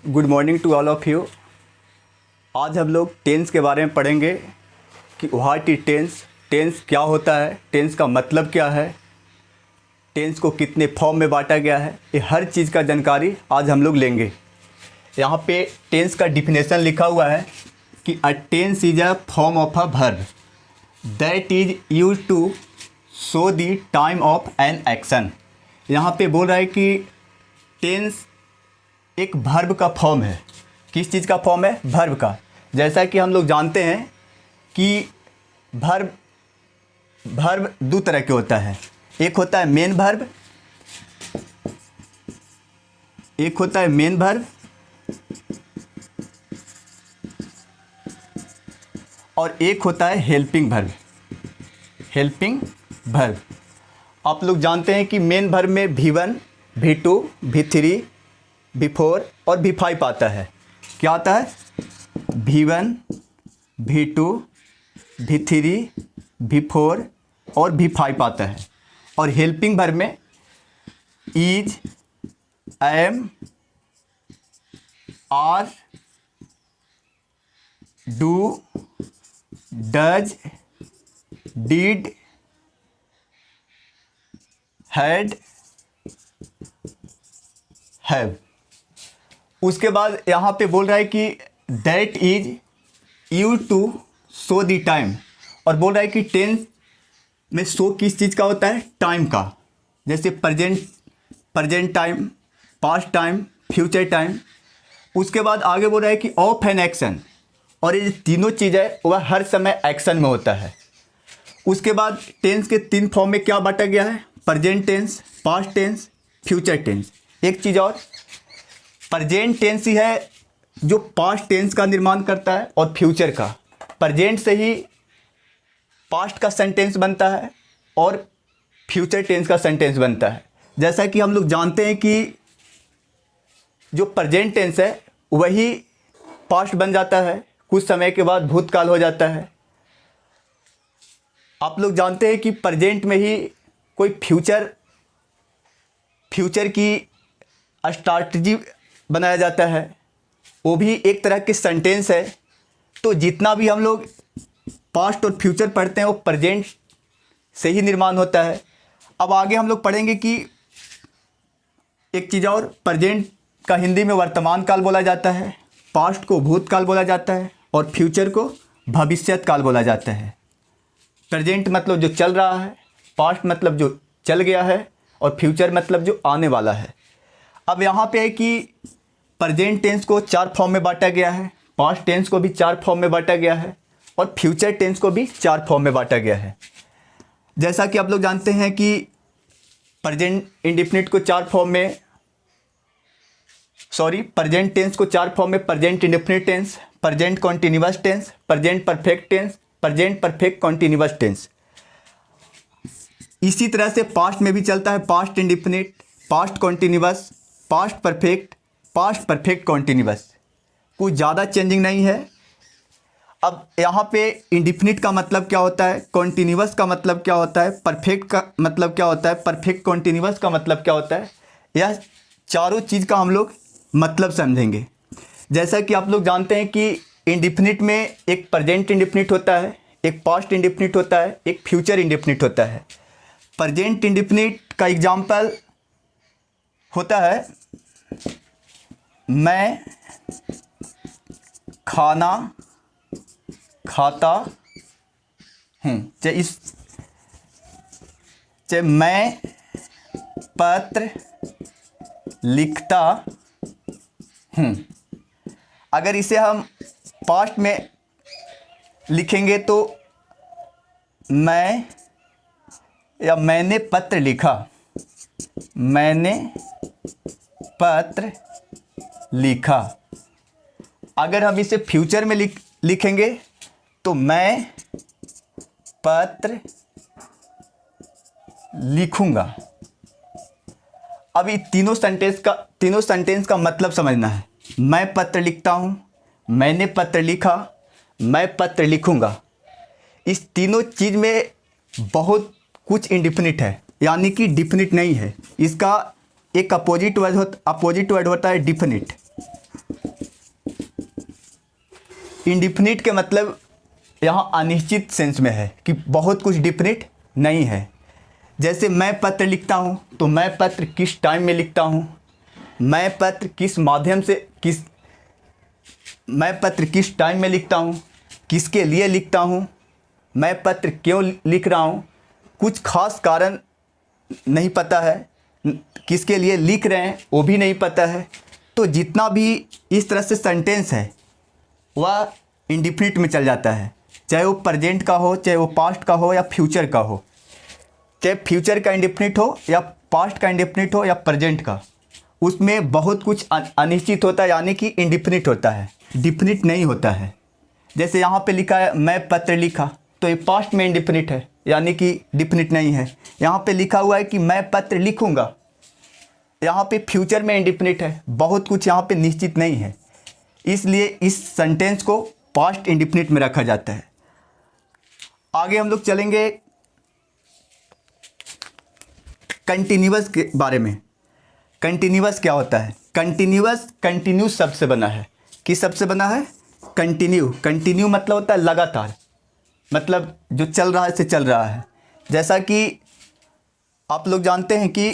Good morning to all of you. आज हम लोग टेंस के बारे में पढ़ेंगे कि व्हाट इज टेंस, टेंस क्या होता है, टेंस का मतलब क्या है, टेंस को कितने फॉर्म में बांटा गया है, ये हर चीज़ का जानकारी आज हम लोग लेंगे। यहाँ पे टेंस का डिफिनेशन लिखा हुआ है कि a tense is a form of a verb that is use to show the time of an action. यहाँ पे बोल रहा है कि टेंस एक वर्ब का फॉर्म है। किस चीज़ का फॉर्म है? वर्ब का। जैसा कि हम लोग जानते हैं कि वर्ब दो तरह के होता है। एक होता है मेन वर्ब, एक होता है मेन वर्ब और एक होता है हेल्पिंग वर्ब। हेल्पिंग वर्ब आप लोग जानते हैं कि मेन वर्ब में V1, V2, V3, V4 और V5 आता है। क्या आता है? V1, V2, V3, V4 और V5 आता है। और हेल्पिंग वर्ब में is, am, are, do, does, did, had, have. उसके बाद यहाँ पे बोल रहा है कि that is use to show the time, और बोल रहा है कि टेंस में शो किस चीज़ का होता है? टाइम का। जैसे present time, past time, future time. उसके बाद आगे बोल रहा है कि ऑफ एन एक्शन, और ये तीनों चीज़ है वह हर समय एक्शन में होता है। उसके बाद टेंस के 3 फॉर्म में क्या बांटा गया है? Present tense, past tense, future tense. एक चीज़ और, प्रेजेंट टेंस ही है जो पास्ट टेंस का निर्माण करता है और फ्यूचर का। प्रेजेंट से ही पास्ट का सेंटेंस बनता है और फ्यूचर टेंस का सेंटेंस बनता है। जैसा कि हम लोग जानते हैं कि जो प्रेजेंट टेंस है वही पास्ट बन जाता है, कुछ समय के बाद भूतकाल हो जाता है। आप लोग जानते हैं कि प्रेजेंट में ही कोई फ्यूचर की स्ट्रैटेजी बनाया जाता है, वो भी एक तरह के सेंटेंस है। तो जितना भी हम लोग पास्ट और फ्यूचर पढ़ते हैं वो प्रेजेंट से ही निर्माण होता है। अब आगे हम लोग पढ़ेंगे कि एक चीज़ और, प्रेजेंट का हिंदी में वर्तमान काल बोला जाता है, पास्ट को भूतकाल बोला जाता है और फ्यूचर को भविष्यत काल बोला जाता है। प्रेजेंट मतलब जो चल रहा है, पास्ट मतलब जो चल गया है और फ्यूचर मतलब जो आने वाला है। अब यहाँ पे है कि प्रेजेंट टेंस को 4 फॉर्म में बांटा गया है, पास्ट टेंस को भी 4 फॉर्म में बांटा गया है और फ्यूचर टेंस को भी 4 फॉर्म में बांटा गया है। जैसा कि आप लोग जानते हैं कि प्रेजेंट इंडेफिनिट को 4 फॉर्म में, प्रेजेंट टेंस को 4 फॉर्म में present indefinite tense, present continuous tense, present perfect tense, present perfect continuous tense. इसी तरह से पास्ट में भी चलता है, past indefinite, past continuous, past perfect continuous. कुछ ज़्यादा चेंजिंग नहीं है। अब यहाँ पे इंडेफिनिट का मतलब क्या होता है, कॉन्टिन्यूअस का मतलब क्या होता है, परफेक्ट का मतलब क्या होता है, परफेक्ट कॉन्टिन्यूअस का मतलब क्या होता है, यह चारों चीज़ का हम लोग मतलब समझेंगे। जैसा कि आप लोग जानते हैं कि इंडेफिनिट में एक प्रेजेंट इंडेफिनिट होता है, एक पास्ट इंडेफिनिट होता है, एक फ्यूचर इंडेफिनिट होता है। प्रेजेंट इंडेफिनिट का एग्जाम्पल होता है मैं खाना खाता हूँ, चाहे मैं पत्र लिखता हूँ। अगर इसे हम पास्ट में लिखेंगे तो मैं या मैंने पत्र लिखा, मैंने पत्र लिखा। अगर हम इसे फ्यूचर में लिखेंगे तो मैं पत्र लिखूंगा। अब ये तीनों सेंटेंस का मतलब समझना है। मैं पत्र लिखता हूँ, मैंने पत्र लिखा, मैं पत्र लिखूंगा। इस तीनों चीज़ में बहुत कुछ इंडिफिनिट है, यानी कि डिफिनिट नहीं है। इसका एक अपोजिट वर्ड होता है डिफिनिट। इंडिफिनिट के मतलब यहाँ अनिश्चित सेंस में है कि बहुत कुछ डिफिनिट नहीं है। जैसे मैं पत्र लिखता हूँ तो मैं पत्र किस टाइम में लिखता हूँ, मैं पत्र किस माध्यम से मैं पत्र किस टाइम में लिखता हूँ, किसके लिए लिखता हूँ, मैं पत्र क्यों लिख रहा हूँ, कुछ खास कारण नहीं पता है, किसके लिए लिख रहे हैं वो भी नहीं पता है। तो जितना भी इस तरह से सेंटेंस है वह इंडिफिनिट में चल जाता है, चाहे वो प्रेजेंट का हो, चाहे वो पास्ट का हो या फ्यूचर का हो, चाहे फ्यूचर का इंडिफिनिट हो या पास्ट का इंडिफिनिट हो या प्रेजेंट का, उसमें बहुत कुछ अनिश्चित होता है, यानी कि इंडिफिनिट होता है, डिफिनिट नहीं होता है। जैसे यहाँ पे लिखा है मैं पत्र लिखा, तो ये पास्ट में इंडिफिनिट है, यानी कि डिफिनिट नहीं है। यहाँ पे लिखा हुआ है कि मैं पत्र लिखूँगा, यहाँ पे फ्यूचर में इंडिफिनिट है, बहुत कुछ यहाँ पे निश्चित नहीं है, इसलिए इस सेंटेंस को पास्ट इंडिफिनिट में रखा जाता है। आगे हम लोग चलेंगे कंटिन्यूअस के बारे में। कंटिन्यूअस क्या होता है? कंटिन्यूअस कंटिन्यू शब्द से बना है। किस शब्द से बना है? कंटिन्यू। कंटिन्यू मतलब होता है लगातार, मतलब जो चल रहा है से चल रहा है। जैसा कि आप लोग जानते हैं कि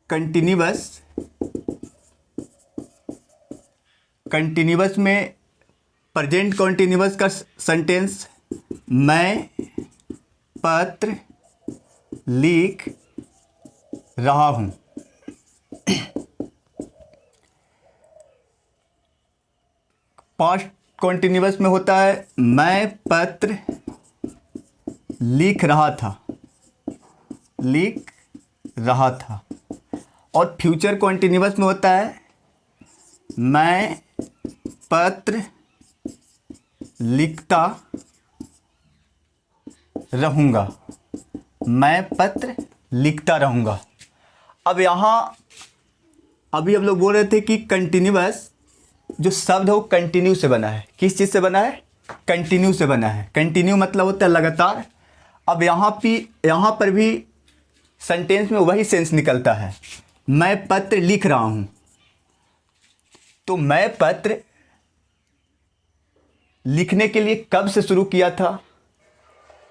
कंटिन्यूअस में प्रेजेंट कंटिन्यूअस का सेंटेंस मैं पत्र लिख रहा हूँ। पास्ट कंटिन्यूअस में होता है मैं पत्र लिख रहा था, और फ्यूचर कंटिन्यूअस में होता है मैं पत्र लिखता रहूँगा, मैं पत्र लिखता रहूँगा। अब यहाँ अभी हम लोग बोल रहे थे कि कंटिन्यूअस जो शब्द है वो कंटिन्यू से बना है। किस चीज़ से बना है? कंटिन्यू से बना है। कंटिन्यू मतलब होता है लगातार। अब यहाँ पर भी सेंटेंस में वही सेंस निकलता है, मैं पत्र लिख रहा हूँ, तो मैं पत्र लिखने के लिए कब से शुरू किया था,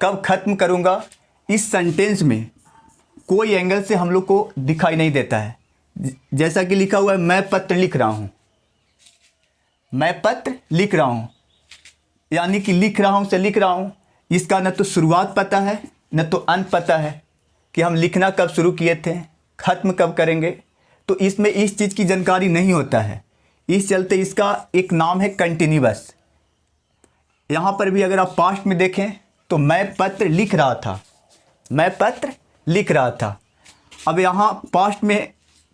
कब ख़त्म करूँगा, इस सेंटेंस में कोई एंगल से हम लोग को दिखाई नहीं देता है। जैसा कि लिखा हुआ है मैं पत्र लिख रहा हूँ, मैं पत्र लिख रहा हूँ, यानी कि लिख रहा हूँ से लिख रहा हूँ, इसका न तो शुरुआत पता है न तो अंत पता है कि हम लिखना कब शुरू किए थे, ख़त्म कब करेंगे। तो इसमें इस चीज़ की जानकारी नहीं होता है, इस चलते इसका एक नाम है कंटिन्यूअस। यहाँ पर भी अगर आप पास्ट में देखें तो मैं पत्र लिख रहा था, मैं पत्र लिख रहा था। अब यहाँ पास्ट में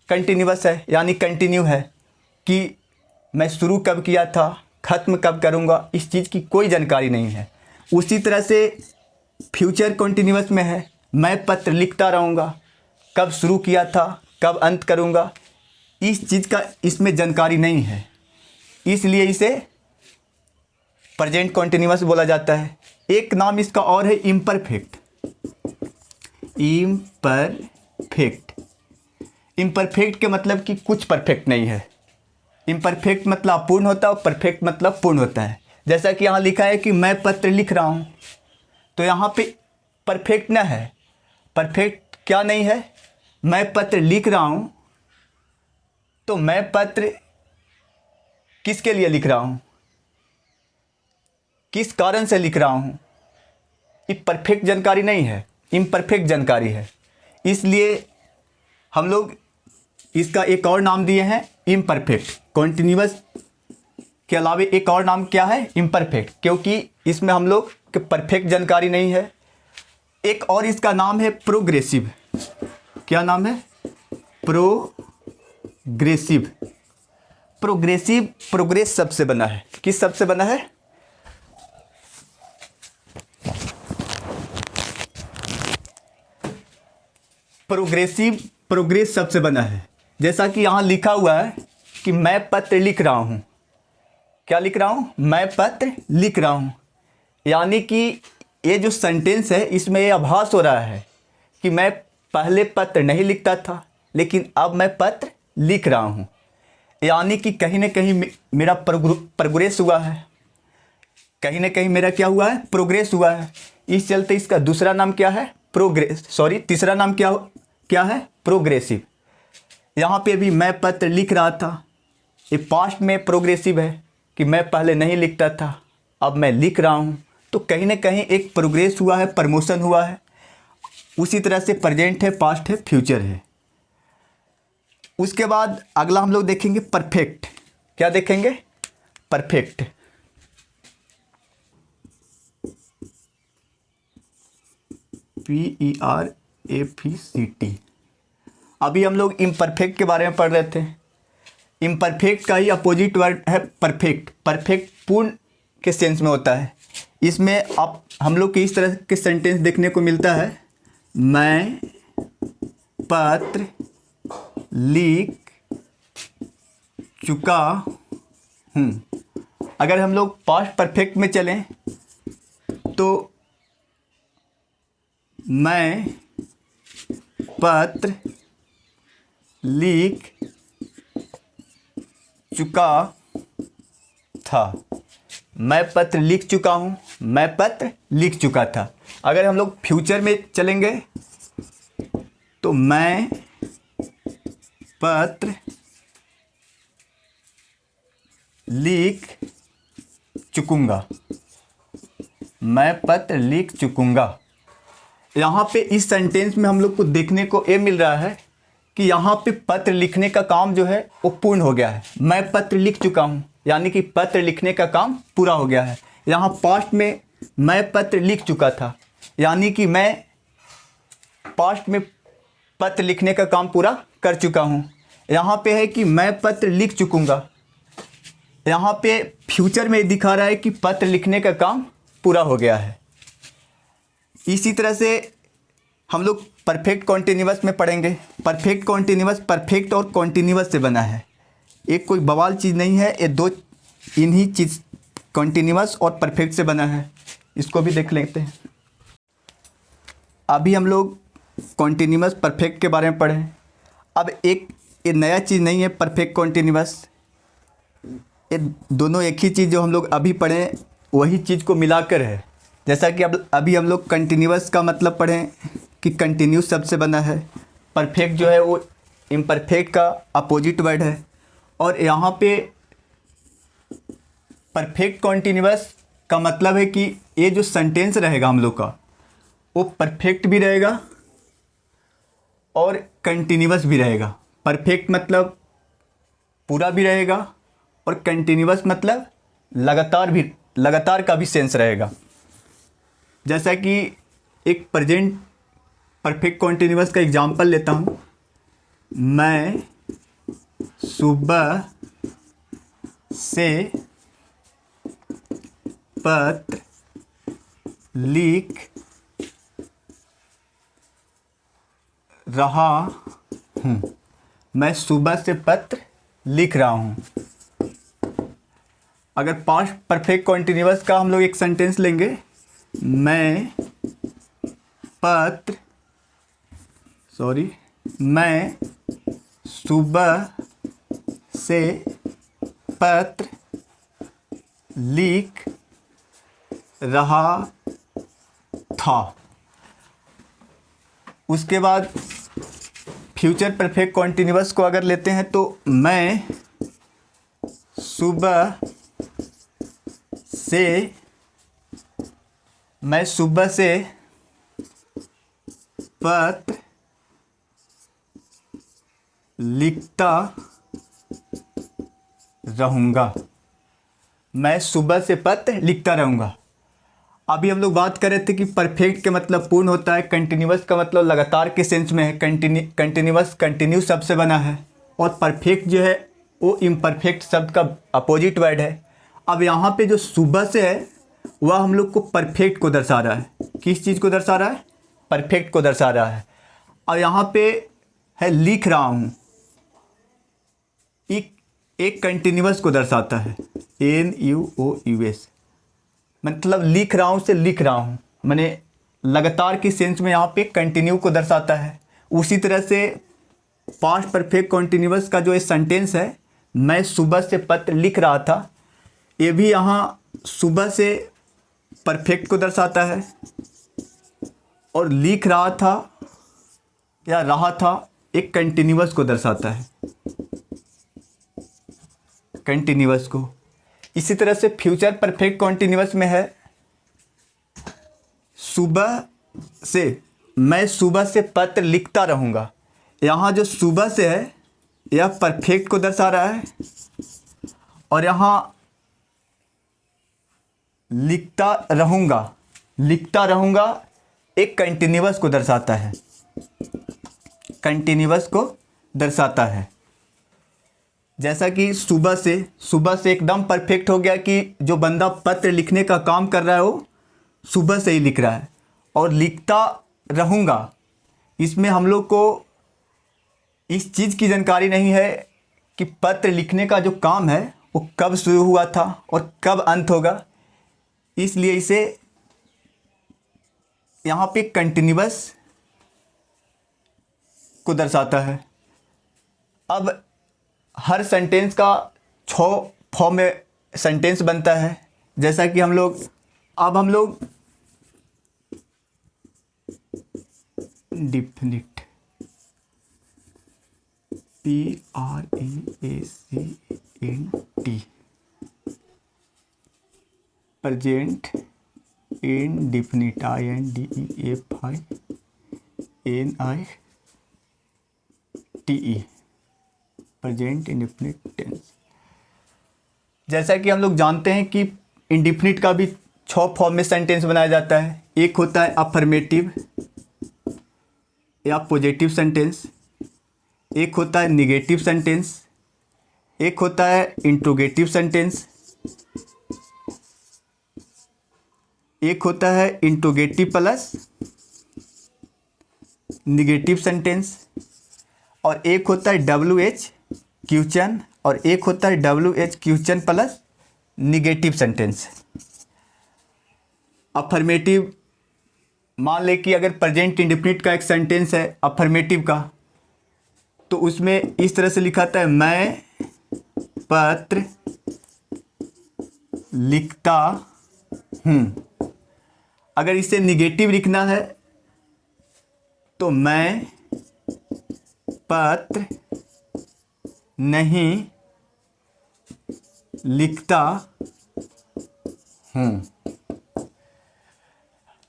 कंटिन्यूअस है, यानी कंटिन्यू है कि मैं शुरू कब किया था, ख़त्म कब करूँगा, इस चीज़ की कोई जानकारी नहीं है। उसी तरह से फ्यूचर कंटिन्यूअस में है मैं पत्र लिखता रहूँगा, कब शुरू किया था, कब अंत करूँगा, इस चीज़ का इसमें जानकारी नहीं है, इसलिए इसे प्रेजेंट कंटिन्यूअस बोला जाता है। एक नाम इसका और है इम्परफेक्ट। इम्परफेक्ट के मतलब कि कुछ परफेक्ट नहीं है। इम्परफेक्ट मतलब अपूर्ण होता है और परफेक्ट मतलब पूर्ण होता है। जैसा कि यहाँ लिखा है कि मैं पत्र लिख रहा हूँ, तो यहाँ पे परफेक्ट न है। परफेक्ट क्या नहीं है? मैं पत्र लिख रहा हूँ, तो मैं पत्र किसके लिए लिख रहा हूँ, किस कारण से लिख रहा हूँ, ये परफेक्ट जानकारी नहीं है, इम्परफेक्ट जानकारी है। इसलिए हम लोग इसका एक और नाम दिए हैं इम्परफेक्ट। कॉन्टिन्यूअस के अलावा एक और नाम क्या है? इम्परफेक्ट, क्योंकि इसमें हम लोग के परफेक्ट जानकारी नहीं है। एक और इसका नाम है प्रोग्रेसिव। क्या नाम है? प्रोग्रेसिव। प्रोग्रेस शब्द से बना है। किस शब्द से बना है? प्रोग्रेस शब्द से बना है। जैसा कि यहाँ लिखा हुआ है कि मैं पत्र लिख रहा हूँ। क्या लिख रहा हूँ? मैं पत्र लिख रहा हूँ, यानी कि ये जो सेंटेंस है इसमें ये आभास हो रहा है कि मैं पहले पत्र नहीं लिखता था लेकिन अब मैं पत्र लिख रहा हूँ, यानी कि कहीं ना कहीं मेरा प्रोग्रेस हुआ है, कहीं ना कहीं मेरा क्या हुआ है, प्रोग्रेस हुआ है। इस चलते इसका दूसरा नाम क्या है, तीसरा नाम क्या है, प्रोग्रेसिव। यहाँ पे अभी मैं पत्र लिख रहा था, ये पास्ट में प्रोग्रेसिव है कि मैं पहले नहीं लिखता था अब मैं लिख रहा हूँ, तो कहीं ना कहीं एक प्रोग्रेस हुआ है, प्रमोशन हुआ है। उसी तरह से प्रेजेंट है, पास्ट है, फ्यूचर है। उसके बाद अगला हम लोग देखेंगे परफेक्ट। क्या देखेंगे, परफेक्ट। PERFECT। अभी हम लोग इम्परफेक्ट के बारे में पढ़ रहे थे। इम्परफेक्ट का ही अपोजिट वर्ड है परफेक्ट। परफेक्ट पूर्ण के सेंस में होता है। इसमें आप हम लोग को इस तरह के सेंटेंस देखने को मिलता है, मैं पत्र लिख चुका हूँ। अगर हम लोग पास्ट परफेक्ट में चलें तो मैं पत्र लिख चुका था, मैं पत्र लिख चुका हूँ, मैं पत्र लिख चुका था। अगर हम लोग फ्यूचर में चलेंगे तो मैं पत्र लिख चुकूंगा, मैं पत्र लिख चुकूंगा। यहाँ पे इस सेंटेंस में हम लोग को देखने को ये मिल रहा है कि यहाँ पे पत्र लिखने का काम जो है वो पूर्ण हो गया है। मैं पत्र लिख चुका हूँ यानी कि पत्र लिखने का काम पूरा हो गया है। यहाँ पास्ट में मैं पत्र लिख चुका था यानी कि मैं पास्ट में पत्र लिखने का काम पूरा कर चुका हूँ। यहाँ पे है कि मैं पत्र लिख चुकूँगा, यहाँ पे फ्यूचर में दिखा रहा है कि पत्र लिखने का काम पूरा हो गया है। इसी तरह से हम लोग परफेक्ट कॉन्टिन्यूअस में पढ़ेंगे। परफेक्ट कॉन्टिन्यूअस परफेक्ट और कॉन्टिन्यूअस से बना है, एक कोई बवाल चीज़ नहीं है, ये दो इन्हीं चीज़ कॉन्टिन्यूअस और परफेक्ट से बना है। इसको भी देख लेते हैं। अभी हम लोग कॉन्टिन्यूअस परफेक्ट के बारे में पढ़ें। अब ये नया चीज़ नहीं है परफेक्ट कॉन्टिन्यूअस, ये दोनों एक ही चीज़ जो हम लोग अभी पढ़ें वही चीज़ को मिलाकर है। जैसा कि अब अभी हम लोग कंटिन्यूअस का मतलब पढ़ें कि कंटिन्यूस शब्द से बना है। परफेक्ट जो है वो इम्परफेक्ट का अपोजिट वर्ड है। और यहाँ पे परफेक्ट कॉन्टिन्यूअस का मतलब है कि ये जो सेंटेंस रहेगा हम लोग का वो परफेक्ट भी रहेगा और कंटिन्यूअस भी रहेगा। परफेक्ट मतलब पूरा भी रहेगा और कंटिन्यूअस मतलब लगातार का भी सेंस रहेगा। जैसा कि एक प्रेजेंट परफेक्ट कॉन्टिन्यूअस का एग्जांपल लेता हूँ, मैं सुबह से पत्र लिख रहा हूँ, मैं सुबह से पत्र लिख रहा हूँ। अगर पास्ट परफेक्ट कॉन्टिन्यूअस का हम लोग एक सेंटेंस लेंगे, मैं सुबह से पत्र लिख रहा था। उसके बाद फ्यूचर परफेक्ट कॉन्टिन्यूअस को अगर लेते हैं तो मैं सुबह से पत्र लिखता रहूँगा, मैं सुबह से पत्र लिखता रहूँगा। अभी हम लोग बात कर रहे थे कि परफेक्ट के मतलब पूर्ण होता है, कंटिन्यूअस का मतलब लगातार के सेंस में है, कंटिन्यू शब्द से बना है, और परफेक्ट जो है वो इम्परफेक्ट शब्द का अपोजिट वर्ड है। अब यहाँ पे जो सुबह से है वह हम लोग को परफेक्ट को दर्शा रहा है। किस चीज़ को दर्शा रहा है? परफेक्ट को दर्शा रहा है। और यहाँ पे है लिख रहा हूँ, एक कंटिन्यूअस को दर्शाता है, NUOUS, मतलब लिख रहा हूँ से लिख रहा हूँ, मैंने लगातार की सेंस में यहाँ पे कंटिन्यू को दर्शाता है। उसी तरह से पास्ट परफेक्ट कॉन्टिन्यूअस का जो ये सेंटेंस है, मैं सुबह से पत्र लिख रहा था, ये भी यहाँ सुबह से परफेक्ट को दर्शाता है और लिख रहा था या रहा था एक कंटिन्यूअस को दर्शाता है, कंटिन्यूअस को। इसी तरह से फ्यूचर परफेक्ट कॉन्टिन्यूअस में है सुबह से, मैं सुबह से पत्र लिखता रहूँगा। यहाँ जो सुबह से है यह परफेक्ट को दर्शा रहा है और यहाँ लिखता रहूँगा एक कंटिन्यूअस को दर्शाता है, कंटिन्यूअस को दर्शाता है। जैसा कि सुबह से एकदम परफेक्ट हो गया कि जो बंदा पत्र लिखने का काम कर रहा है वो सुबह से ही लिख रहा है। और लिखता रहूँगा, इसमें हम लोग को इस चीज़ की जानकारी नहीं है कि पत्र लिखने का जो काम है वो कब शुरू हुआ था और कब अंत होगा, इसलिए इसे यहाँ पे कंटिन्यूअस को दर्शाता है। अब हर सेंटेंस का 6 फॉर्म में सेंटेंस बनता है। जैसा कि हम लोग definite PREACNT present indefinite INDEFINITE present indefinite tense. जैसा कि हम लोग जानते हैं कि इंडेफिनिट का भी 6 फॉर्म में सेंटेंस बनाया जाता है। एक होता है अफर्मेटिव या पॉजिटिव सेंटेंस, एक होता है निगेटिव सेंटेंस, एक होता है इंट्रोगेटिव सेंटेंस, एक होता है इंट्रोगेटिव प्लस निगेटिव सेंटेंस, और एक होता है WH क्वेश्चन, और एक होता है WH question plus negative sentence. Affirmative, मान ले कि अगर प्रेजेंट इंडेफिनिट का एक सेंटेंस है अफर्मेटिव का, तो उसमें इस तरह से लिखा था है मैं पत्र लिखता हूँ। अगर इसे निगेटिव लिखना है तो मैं पत्र नहीं लिखता हूँ।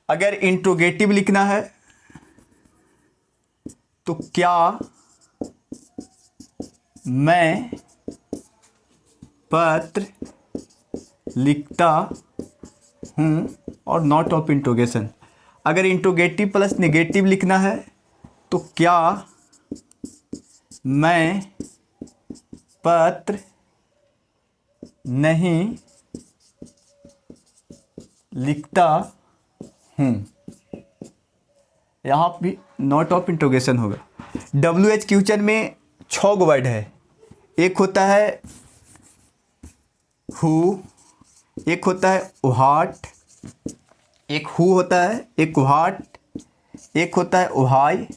अगर इंट्रोगेटिव लिखना है तो क्या मैं पत्र लिखता हूँ और नॉट ऑफ इंट्रोगेशन। अगर इंट्रोगेटिव प्लस निगेटिव लिखना है तो क्या मैं पत्र नहीं लिखता हूँ, यहाँ भी नॉट ऑफ इंट्रोगेशन होगा। WH क्वेश्चन में 6 वर्ड है। एक होता है हु, एक होता है व्हाट, एक हु होता है, एक व्हाट, एक होता है व्हाई,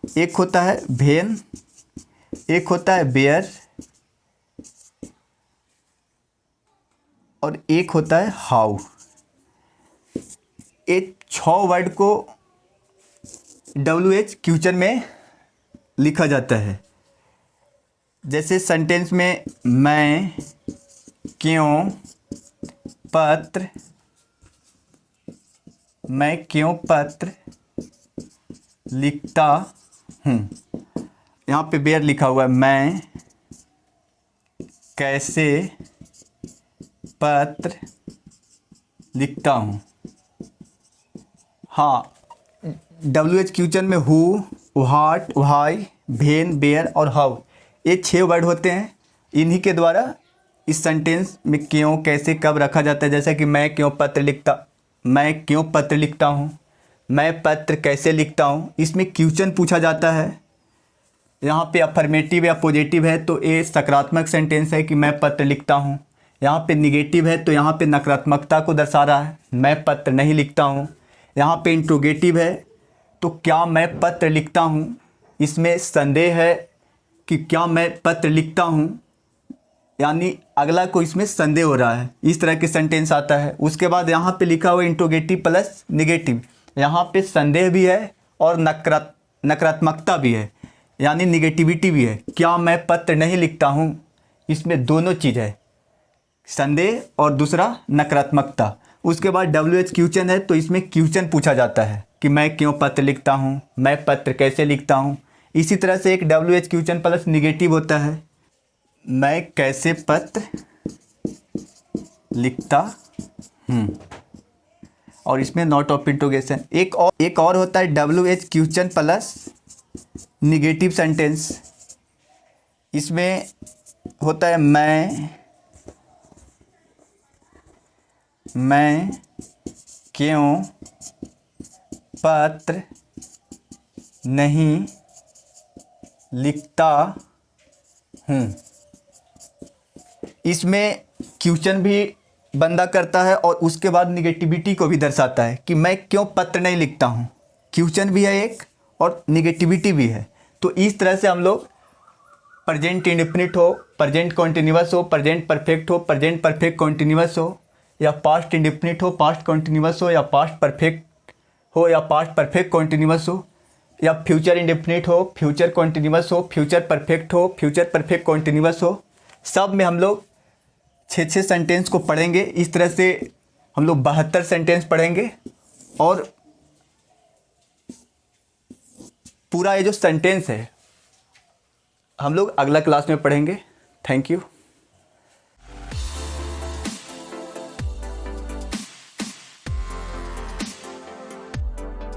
एक होता है व्हेन, एक होता है वेयर और एक होता है हाउ। ये 6 वर्ड को WH क्वेश्चन में लिखा जाता है। जैसे सेंटेंस में मैं क्यों पत्र लिखता हूँ। यहाँ पे बेयर लिखा हुआ है मैं कैसे पत्र लिखता हूँ। हाँ, WH क्वेश्चन में who, what, why, when, where और हाउ, ये 6 वर्ड होते हैं। इन्हीं के द्वारा इस सेंटेंस में क्यों, कैसे, कब रखा जाता है। जैसे कि मैं क्यों पत्र लिखता हूँ, मैं पत्र कैसे लिखता हूँ, इसमें क्वेश्चन पूछा जाता है। यहाँ पे अफर्मेटिव या पॉजिटिव है तो ये सकारात्मक सेंटेंस है कि मैं पत्र लिखता हूँ। यहाँ पे निगेटिव है तो यहाँ पे नकारात्मकता को दर्शा रहा है, मैं पत्र नहीं लिखता हूँ। यहाँ पे इंट्रोगेटिव है तो क्या मैं पत्र लिखता हूँ, इसमें संदेह है कि क्या मैं पत्र लिखता हूँ, यानी अगला को इसमें संदेह हो रहा है, इस तरह के सेंटेंस आता है। उसके बाद यहाँ पे लिखा हुआ इंट्रोगेटिव प्लस निगेटिव, यहाँ पे संदेह भी है और नकारात्मकता भी है, यानी निगेटिविटी भी है। क्या मैं पत्र नहीं लिखता हूँ, इसमें दोनों चीज़ है, संदेह और दूसरा नकारात्मकता। उसके बाद WH क्वेश्चन है, तो इसमें क्वेश्चन पूछा जाता है कि मैं क्यों पत्र लिखता हूँ, मैं पत्र कैसे लिखता हूँ। इसी तरह से एक WH क्वेश्चन प्लस निगेटिव होता है, मैं कैसे पत्र लिखता हूँ, और इसमें नॉट ऑफ इंट्रोगेशन। एक और होता है WH question plus negative sentence, इसमें होता है मैं क्यों पत्र नहीं लिखता हूँ। इसमें क्वेश्चन भी बंदा करता है और उसके बाद निगेटिविटी को भी दर्शाता है कि मैं क्यों पत्र नहीं लिखता हूँ। क्वेश्चन भी है एक और निगेटिविटी भी है। तो इस तरह से हम लोग प्रेजेंट इंडेफिनिट हो, प्रेजेंट कॉन्टिन्यूअस हो, प्रेजेंट परफेक्ट हो, प्रेजेंट परफेक्ट कॉन्टिन्यूअस हो, या पास्ट इंडेफिनिट हो, पास्ट कॉन्टिन्यूअस हो, या पास्ट परफेक्ट हो, या पास्ट परफेक्ट कॉन्टिन्यूअस हो, या फ्यूचर इंडेफिनिट हो, फ्यूचर कॉन्टिन्यूअस हो, फ्यूचर परफेक्ट हो, फ्यूचर परफेक्ट कॉन्टिन्यूअस हो, सब में हम लोग 6 सेंटेंस को पढ़ेंगे। इस तरह से हम लोग 72 सेंटेंस पढ़ेंगे और पूरा ये जो सेंटेंस है हम लोग अगला क्लास में पढ़ेंगे। Thank you.